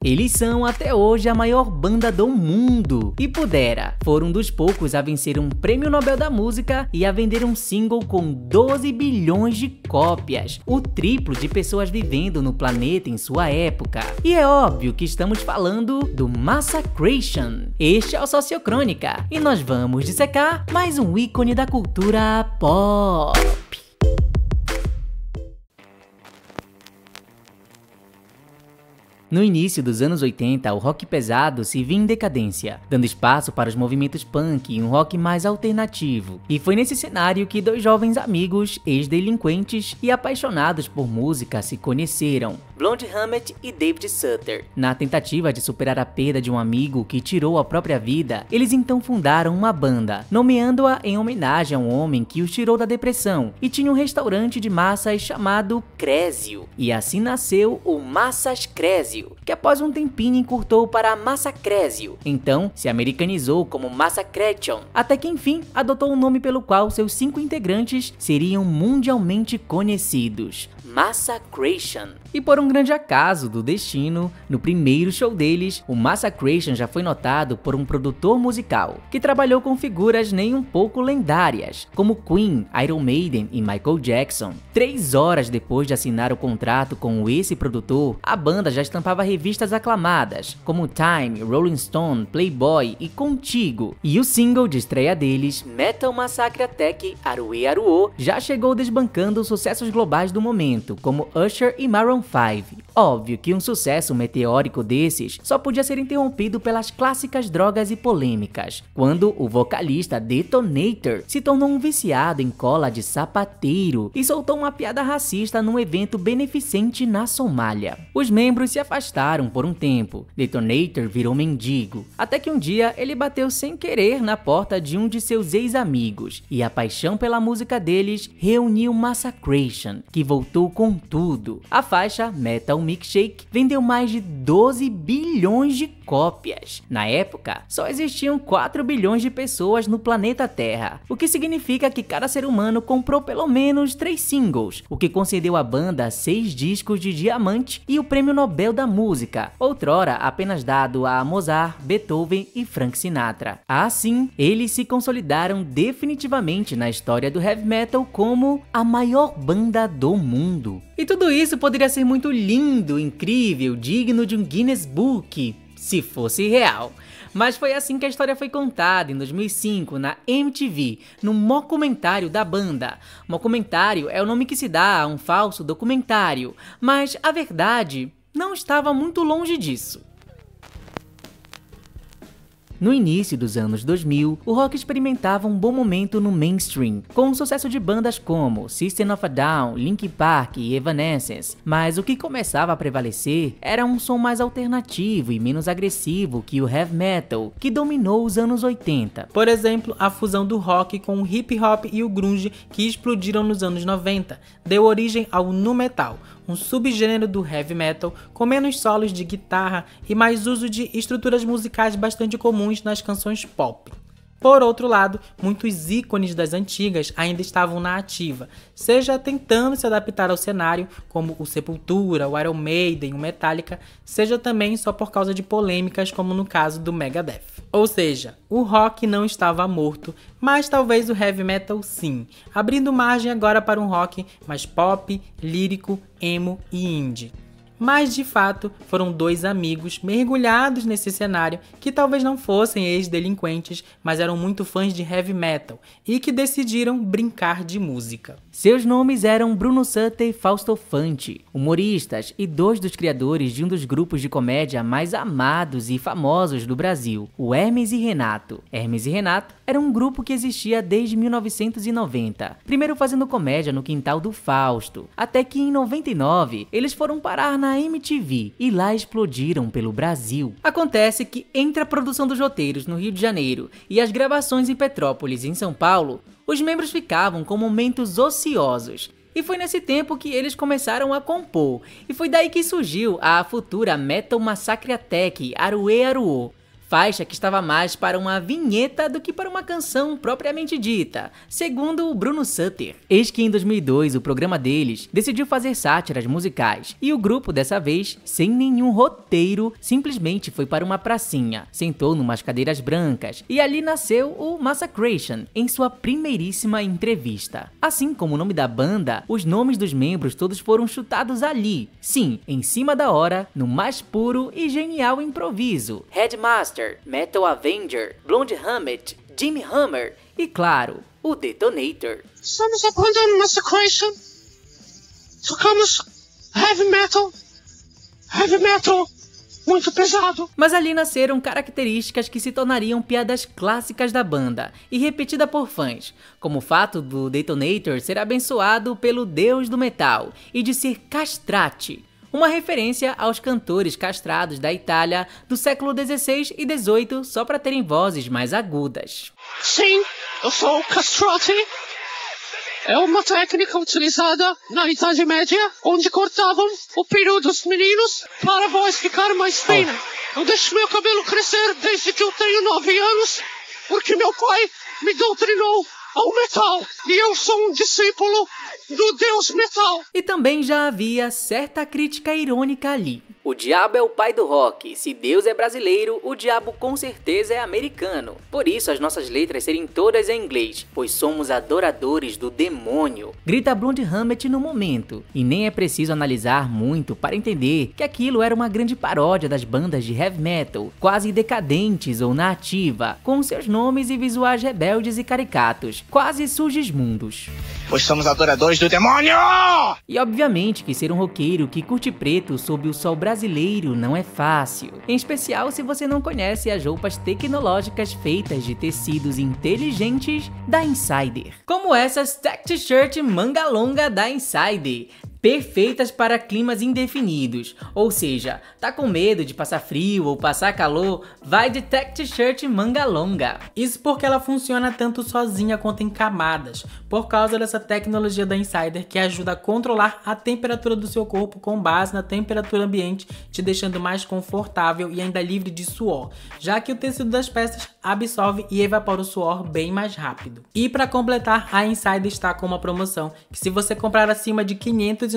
Eles são até hoje a maior banda do mundo e foram um dos poucos a vencer um prêmio Nobel da Música e a vender um single com 12 bilhões de cópias, o triplo de pessoas vivendo no planeta em sua época. E é óbvio que estamos falando do Massacration. Este é o Sociocrônica e nós vamos dissecar mais um ícone da cultura pop. No início dos anos 80, o rock pesado se via em decadência, dando espaço para os movimentos punk e um rock mais alternativo. E foi nesse cenário que dois jovens amigos, ex-delinquentes e apaixonados por música se conheceram, Blonde Hammett e David Sutter. Na tentativa de superar a perda de um amigo que tirou a própria vida, eles então fundaram uma banda, nomeando-a em homenagem a um homem que os tirou da depressão e tinha um restaurante de massas chamado Crésio. E assim nasceu o Massas Crésio, que após um tempinho encurtou para Massacrésio, então se americanizou como Massacration, até que enfim adotou um nome pelo qual seus 5 integrantes seriam mundialmente conhecidos: Massacration. E por um grande acaso do destino, no primeiro show deles, o Massacration já foi notado por um produtor musical, que trabalhou com figuras nem um pouco lendárias, como Queen, Iron Maiden e Michael Jackson. 3 horas depois de assinar o contrato com esse produtor, a banda já estampava revistas aclamadas, como Time, Rolling Stone, Playboy e Contigo. E o single de estreia deles, Metal Massacre Attack Aruê Aruô, já chegou desbancando os sucessos globais do momento, como Usher e Maroon 5. Óbvio que um sucesso meteórico desses só podia ser interrompido pelas clássicas drogas e polêmicas, quando o vocalista Detonator se tornou um viciado em cola de sapateiro e soltou uma piada racista num evento beneficente na Somália. Os membros se afastaram por um tempo, Detonator virou mendigo, até que um dia ele bateu sem querer na porta de um de seus ex-amigos, e a paixão pela música deles reuniu Massacration, que voltou com tudo. A faixa Metal Milkshake vendeu mais de 12 bilhões de cópias. Na época, só existiam 4 bilhões de pessoas no planeta Terra, o que significa que cada ser humano comprou pelo menos 3 singles, o que concedeu à banda 6 discos de diamante e o prêmio Nobel da Música, outrora apenas dado a Mozart, Beethoven e Frank Sinatra. Assim, eles se consolidaram definitivamente na história do heavy metal como a maior banda do mundo. E tudo isso poderia ser muito lindo, incrível, digno de um Guinness Book, se fosse real. Mas foi assim que a história foi contada em 2005 na MTV, no mockumentário da banda. Mockumentário é o nome que se dá a um falso documentário, mas a verdade não estava muito longe disso. No início dos anos 2000, o rock experimentava um bom momento no mainstream, com o sucesso de bandas como System of a Down, Linkin Park e Evanescence, mas o que começava a prevalecer era um som mais alternativo e menos agressivo que o heavy metal, que dominou os anos 80. Por exemplo, a fusão do rock com o hip hop e o grunge que explodiram nos anos 90, deu origem ao nu metal, um subgênero do heavy metal com menos solos de guitarra e mais uso de estruturas musicais bastante comuns nas canções pop. Por outro lado, muitos ícones das antigas ainda estavam na ativa, seja tentando se adaptar ao cenário, como o Sepultura, o Iron Maiden, o Metallica, seja também só por causa de polêmicas, como no caso do Megadeth. Ou seja, o rock não estava morto, mas talvez o heavy metal sim, abrindo margem agora para um rock mais pop, lírico, emo e indie. Mas de fato foram 2 amigos mergulhados nesse cenário que talvez não fossem ex-delinquentes, mas eram muito fãs de heavy metal e que decidiram brincar de música. Seus nomes eram Bruno Sutter e Fausto Fante, humoristas e 2 dos criadores de um dos grupos de comédia mais amados e famosos do Brasil, o Hermes e Renato. Hermes e Renato era um grupo que existia desde 1990, primeiro fazendo comédia no quintal do Fausto, até que em 99 eles foram parar na MTV e lá explodiram pelo Brasil. Acontece que entre a produção dos roteiros no Rio de Janeiro e as gravações em Petrópolis, em São Paulo, os membros ficavam com momentos ociosos. E foi nesse tempo que eles começaram a compor, e foi daí que surgiu a futura Metal Massacre Attack Aruê Aruô, faixa que estava mais para uma vinheta do que para uma canção propriamente dita, segundo o Bruno Sutter. Eis que em 2002 o programa deles decidiu fazer sátiras musicais, e o grupo dessa vez, sem nenhum roteiro, simplesmente foi para uma pracinha, sentou numas cadeiras brancas, e ali nasceu o Massacration, em sua primeiríssima entrevista. Assim como o nome da banda, os nomes dos membros todos foram chutados ali, sim, em cima da hora, no mais puro e genial improviso. Headmaster, Metal Avenger, Blonde Hammett, Jimmy Hammer e, claro, o Detonator. Somos a banda Massacration. Tocamos heavy metal muito pesado. Mas ali nasceram características que se tornariam piadas clássicas da banda e repetida por fãs, como o fato do Detonator ser abençoado pelo deus do metal e de ser castrate, uma referência aos cantores castrados da Itália do século XVI e XVIII só para terem vozes mais agudas. Sim, eu sou o castrate. É uma técnica utilizada na Idade Média, onde cortavam o peru dos meninos para a voz ficar mais fina. Eu deixo meu cabelo crescer desde que eu tenho 9 anos, porque meu pai me doutrinou ao metal, e eu sou um discípulo do Deus Metal. E também já havia certa crítica irônica ali. O diabo é o pai do rock, se Deus é brasileiro, o diabo com certeza é americano. Por isso as nossas letras serem todas em inglês, pois somos adoradores do demônio, grita Blonde Hammett no momento. E nem é preciso analisar muito para entender que aquilo era uma grande paródia das bandas de heavy metal, quase decadentes ou na ativa, com seus nomes e visuais rebeldes e caricatos, quase Surgismundos. Pois somos adoradores do demônio! E obviamente que ser um roqueiro que curte preto sob o sol brasileiro não é fácil, em especial se você não conhece as roupas tecnológicas feitas de tecidos inteligentes da Insider, como essas tech t-shirt manga longa da Insider, perfeitas para climas indefinidos, ou seja, tá com medo de passar frio ou passar calor, vai de tech t-shirt manga longa. Isso porque ela funciona tanto sozinha quanto em camadas, por causa dessa tecnologia da Insider que ajuda a controlar a temperatura do seu corpo com base na temperatura ambiente, te deixando mais confortável e ainda livre de suor, já que o tecido das peças absorve e evapora o suor bem mais rápido. E para completar, a Insider está com uma promoção que, se você comprar acima de R$ 599,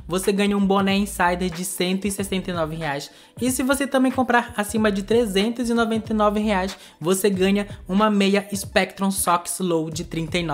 você ganha um boné Insider de R$ 169. E se você também comprar acima de R$ 399, você ganha uma meia Spectrum Socks Low de R$ 39.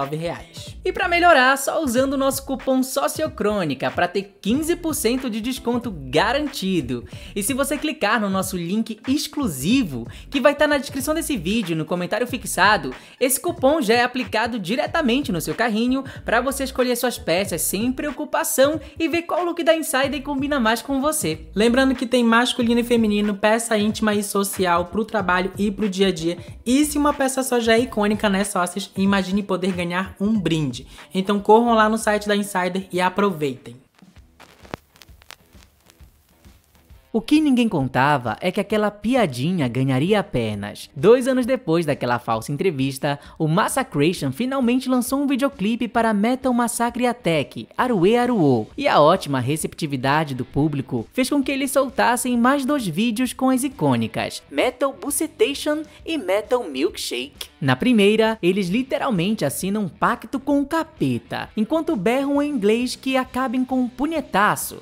E para melhorar, só usando o nosso cupom SOCIOCRônica para ter 15% de desconto garantido. E se você clicar no nosso link exclusivo, que vai estar na descrição desse vídeo, no comentário fixado, esse cupom já é aplicado diretamente no seu carrinho para você escolher suas peças sem preocupação e ver qual look da Insider combina mais com você. Lembrando que tem masculino e feminino, peça íntima e social pro trabalho e pro dia a dia. E se uma peça só já é icônica, né, sócios? Imagine poder ganhar um brinde. Então corram lá no site da Insider e aproveitem. O que ninguém contava é que aquela piadinha ganharia apenas. 2 anos depois daquela falsa entrevista, o Massacration finalmente lançou um videoclipe para Metal Massacre Attack, Aruê Aruô, e a ótima receptividade do público fez com que eles soltassem mais 2 vídeos com as icônicas Metal Bucetation e Metal Milkshake. Na primeira, eles literalmente assinam um pacto com o capeta, enquanto berram em inglês que acabem com um punhetaço.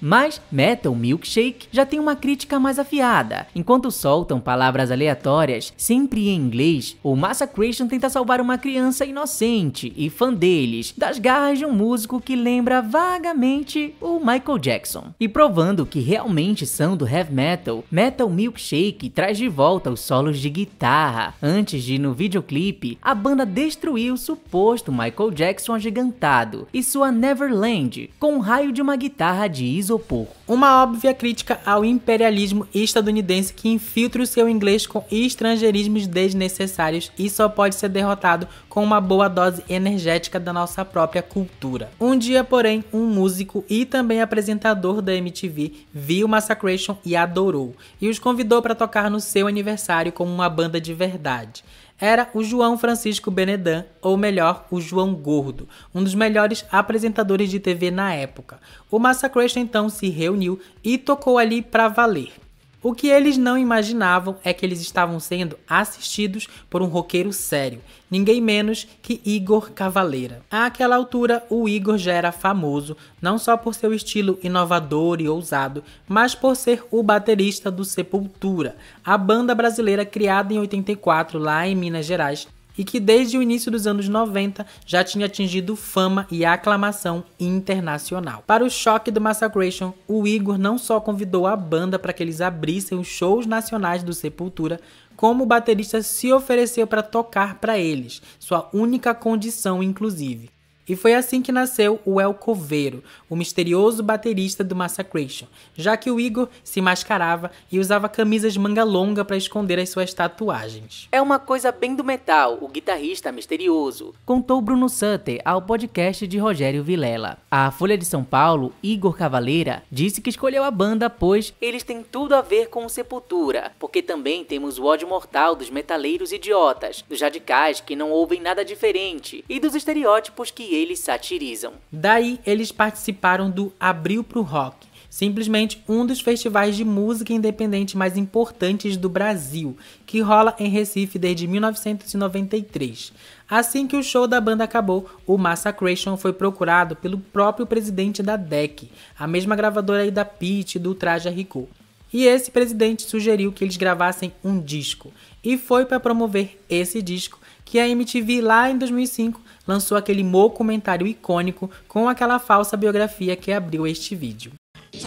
Mas Metal Milkshake já tem uma crítica mais afiada. Enquanto soltam palavras aleatórias, sempre em inglês, o Massacration tenta salvar uma criança inocente e fã deles das garras de um músico que lembra vagamente o Michael Jackson. E provando que realmente são do heavy metal, Metal Milkshake traz de volta os solos de guitarra. Antes de, no videoclipe, a banda destruiu o suposto Michael Jackson agigantado e sua Neverland com um raio de uma guitarra de isopor. Uma óbvia crítica ao imperialismo estadunidense que infiltra o seu inglês com estrangeirismos desnecessários e só pode ser derrotado com uma boa dose energética da nossa própria cultura. Um dia, porém, um músico e também apresentador da MTV viu Massacration e adorou, e os convidou para tocar no seu aniversário como uma banda de verdade. era o João Francisco Benedan, ou melhor, o João Gordo, um dos melhores apresentadores de TV na época. O Massacration então se reuniu e tocou ali pra valer. O que eles não imaginavam é que eles estavam sendo assistidos por um roqueiro sério, ninguém menos que Igor Cavaleira. Àquela altura, o Igor já era famoso, não só por seu estilo inovador e ousado, mas por ser o baterista do Sepultura, a banda brasileira criada em 84 lá em Minas Gerais, e que desde o início dos anos 90 já tinha atingido fama e aclamação internacional. Para o choque do Massacration, o Igor não só convidou a banda para que eles abrissem os shows nacionais do Sepultura, como o baterista se ofereceu para tocar para eles, sua única condição inclusive. E foi assim que nasceu o El Coveiro, o misterioso baterista do Massacration, já que o Igor se mascarava e usava camisas manga longa para esconder as suas tatuagens. É uma coisa bem do metal, o guitarrista misterioso, contou Bruno Sutter ao podcast de Rogério Vilela. A Folha de São Paulo, Igor Cavaleira, disse que escolheu a banda pois eles têm tudo a ver com o Sepultura, porque também temos o ódio mortal dos metaleiros idiotas, dos radicais que não ouvem nada diferente e dos estereótipos que eles satirizam. Daí eles participaram do Abril pro Rock, simplesmente um dos festivais de música independente mais importantes do Brasil, que rola em Recife desde 1993. Assim que o show da banda acabou, o Massacration foi procurado pelo próprio presidente da DEC, a mesma gravadora aí da Pitty do Traje a Rigor. E esse presidente sugeriu que eles gravassem um disco, e foi para promover esse disco que a MTV lá em 2005 lançou aquele documentário icônico com aquela falsa biografia que abriu este vídeo.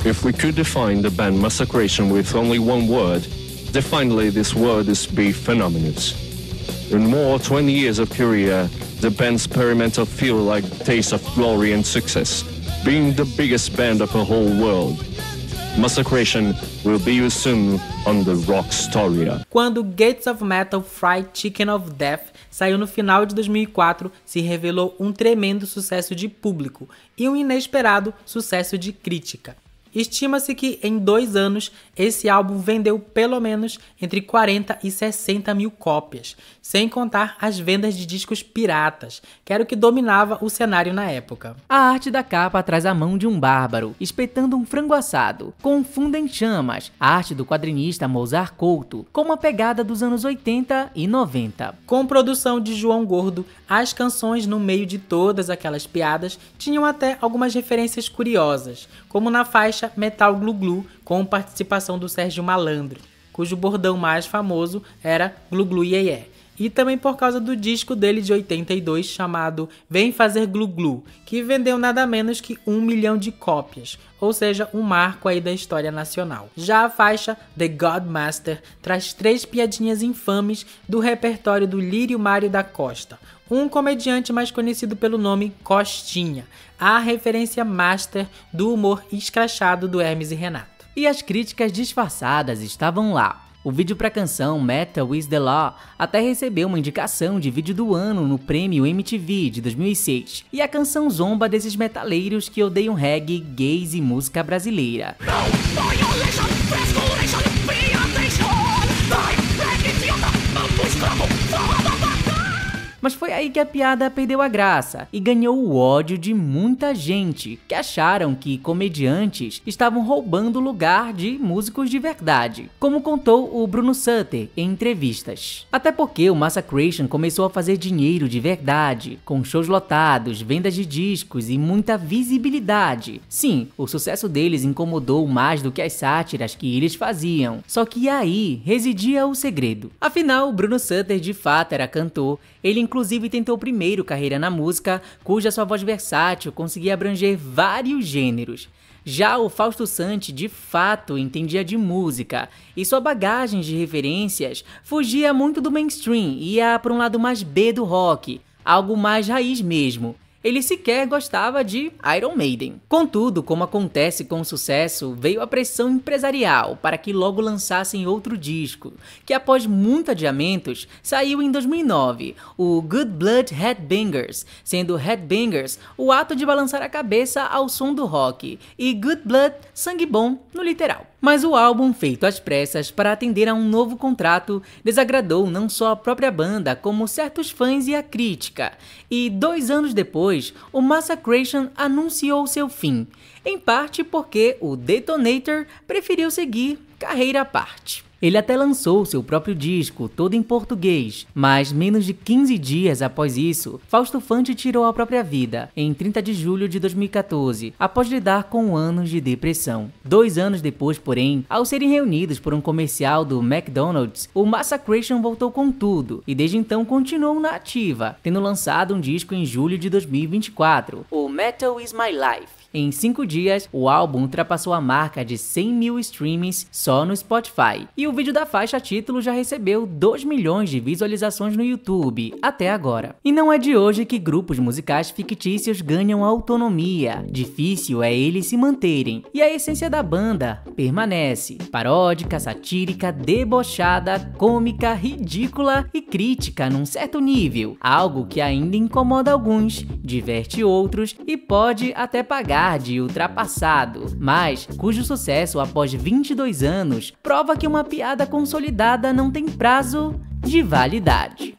If we could define the band Massacration with only one word, definitely this word is be phenomenous. In more 20 years of career, the band's experimental feel like taste of glory and success, being the biggest band of the whole world. Massacration will be used soon on the Rockstoria. Quando Gates of Metal Fried Chicken of Death saiu no final de 2004, se revelou um tremendo sucesso de público e um inesperado sucesso de crítica. Estima-se que em 2 anos esse álbum vendeu pelo menos entre 40 e 60 mil cópias, sem contar as vendas de discos piratas, que era o que dominava o cenário na época. A arte da capa traz a mão de um bárbaro, espetando um frango assado, com fundo em chamas, a arte do quadrinista Mozart Couto, com uma pegada dos anos 80 e 90. Com produção de João Gordo, as canções no meio de todas aquelas piadas tinham até algumas referências curiosas, como na faixa Metal Glu Glu, com participação do Sérgio Malandro, cujo bordão mais famoso era Glu Glu Iê Iê. E também por causa do disco dele de 82 chamado Vem Fazer Glu Glu, que vendeu nada menos que 1 milhão de cópias, ou seja, um marco aí da história nacional. Já a faixa The Godmaster traz 3 piadinhas infames do repertório do Lírio Mário da Costa, um comediante mais conhecido pelo nome Costinha, a referência master do humor escrachado do Hermes e Renato. E as críticas disfarçadas estavam lá. O vídeo para a canção Metal is the Law até recebeu uma indicação de vídeo do ano no prêmio MTV de 2006. E a canção zomba desses metaleiros que odeiam reggae, gays e música brasileira. Mas foi aí que a piada perdeu a graça e ganhou o ódio de muita gente que acharam que comediantes estavam roubando o lugar de músicos de verdade, como contou o Bruno Sutter em entrevistas. Até porque o Massacration começou a fazer dinheiro de verdade, com shows lotados, vendas de discos e muita visibilidade. Sim, o sucesso deles incomodou mais do que as sátiras que eles faziam, só que aí residia o segredo. Afinal, o Bruno Sutter de fato era cantor. Ele inclusive tentou primeiro carreira na música, cuja sua voz versátil conseguia abranger vários gêneros. Já o Fausto Santi de fato entendia de música, e sua bagagem de referências fugia muito do mainstream e ia para um lado mais B do rock, algo mais raiz mesmo. ele sequer gostava de Iron Maiden. Contudo, como acontece com o sucesso, veio a pressão empresarial para que logo lançassem outro disco, que após muitos adiamentos, saiu em 2009, o Good Blood Headbangers, sendo Headbangers o ato de balançar a cabeça ao som do rock, e Good Blood, sangue bom, no literal. Mas o álbum, feito às pressas para atender a um novo contrato, desagradou não só a própria banda, como certos fãs e a crítica. E 2 anos depois, o Massacration anunciou seu fim, em parte porque o Detonator preferiu seguir carreira à parte. Ele até lançou seu próprio disco, todo em português, mas menos de 15 dias após isso, Fausto Fante tirou a própria vida, em 30 de julho de 2014, após lidar com anos de depressão. 2 anos depois, porém, ao serem reunidos por um comercial do McDonald's, o Massacration voltou com tudo, e desde então continuou na ativa, tendo lançado um disco em julho de 2024, o Metal Is My Life. Em 5 dias, o álbum ultrapassou a marca de 100 mil streamings só no Spotify, e o vídeo da faixa título já recebeu 2 milhões de visualizações no YouTube, até agora. E não é de hoje que grupos musicais fictícios ganham autonomia, difícil é eles se manterem, e a essência da banda permanece, paródica, satírica, debochada, cômica, ridícula e crítica num certo nível, algo que ainda incomoda alguns, diverte outros e pode até pagar de ultrapassado, mas cujo sucesso após 22 anos prova que uma piada consolidada não tem prazo de validade.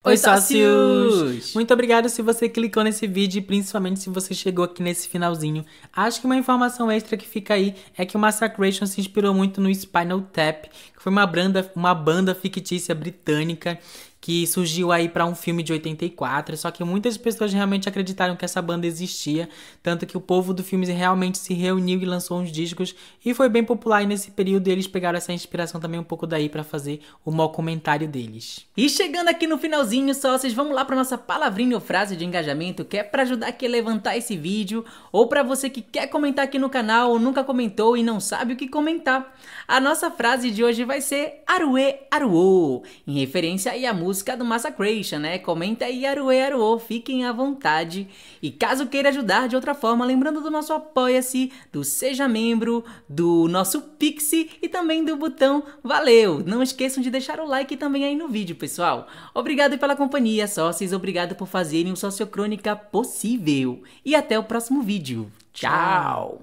Oi, sócios! Muito obrigado se você clicou nesse vídeo e principalmente se você chegou aqui nesse finalzinho. Acho que uma informação extra que fica aí é que o Massacration se inspirou muito no Spinal Tap, que foi uma banda fictícia britânica que surgiu aí para um filme de 84, só que muitas pessoas realmente acreditaram que essa banda existia, tanto que o povo do filme realmente se reuniu e lançou uns discos, e foi bem popular e nesse período eles pegaram essa inspiração também um pouco daí para fazer o mockumentário deles. E chegando aqui no finalzinho, sócios, vamos lá para nossa palavrinha ou frase de engajamento, que é para ajudar aqui a levantar esse vídeo, ou para você que quer comentar aqui no canal ou nunca comentou e não sabe o que comentar. A nossa frase de hoje vai ser Aruê Aruô, em referência aí à música do Massacration, né? Comenta aí Aruê Aruô, fiquem à vontade. E caso queira ajudar de outra forma, lembrando do nosso Apoia-se, do Seja Membro, do nosso Pixi e também do botão Valeu. Não esqueçam de deixar o like também aí no vídeo, pessoal. Obrigado pela companhia, sócios. Obrigado por fazerem o Sociocrônica possível. E até o próximo vídeo. Tchau!